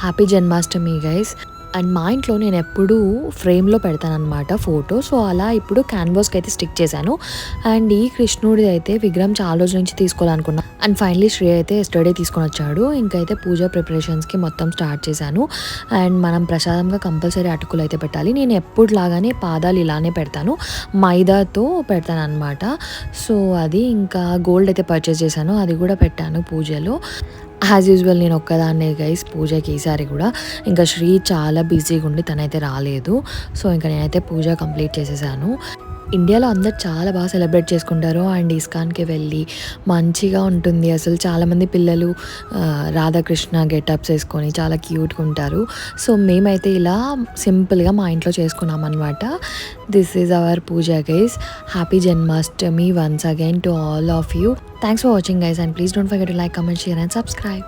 Happy Janmashtami guys. And మా ఇంట్లో నేను ఎప్పుడూ ఫ్రేమ్లో పెడతానమాట ఫోటో. సో అలా ఇప్పుడు క్యాన్వాస్కి అయితే స్టిక్ చేశాను. అండ్ ఈ కృష్ణుడి అయితే విగ్రహం చాలా రోజుల నుంచి తీసుకోవాలనుకున్నా. అండ్ ఫైనలీ శ్రీ అయితే ఎస్టర్డే తీసుకొని వచ్చాడు. ఇంకైతే పూజ ప్రిపరేషన్స్కి మొత్తం స్టార్ట్ చేశాను. అండ్ మనం ప్రసాదంగా కంపల్సరీ అటుకులు అయితే పెట్టాలి. నేను ఎప్పుడు లాగానే పాదాలు ఇలానే పెడతాను, మైదాతో పెడతాను అనమాట. సో అది ఇంకా గోల్డ్ అయితే పర్చేస్ చేశాను, అది కూడా పెట్టాను పూజలో. యాజ్ యూజువల్ నేను ఒక్కదాన్నే గైస్ పూజకి ఈసారి కూడా. ఇంకా శ్రీ చాలా బిజీగా ఉండి తనైతే రాలేదు. సో ఇంకా నేనైతే పూజ కంప్లీట్ చేసేసాను. ఇండియాలో అందరు చాలా బాగా సెలబ్రేట్ చేసుకుంటారు. అండ్ ఇస్కాన్కి వెళ్ళి మంచిగా ఉంటుంది అసలు. చాలామంది పిల్లలు రాధాకృష్ణ గెటప్స్ వేసుకొని చాలా క్యూట్గా ఉంటారు. సో మేమైతే ఇలా సింపుల్గా మా ఇంట్లో చేసుకున్నాం అనమాట. This is our puja guys. Happy Janmashtami once again to all of you. Thanks for watching guys, and please don't forget to like, comment, share and subscribe.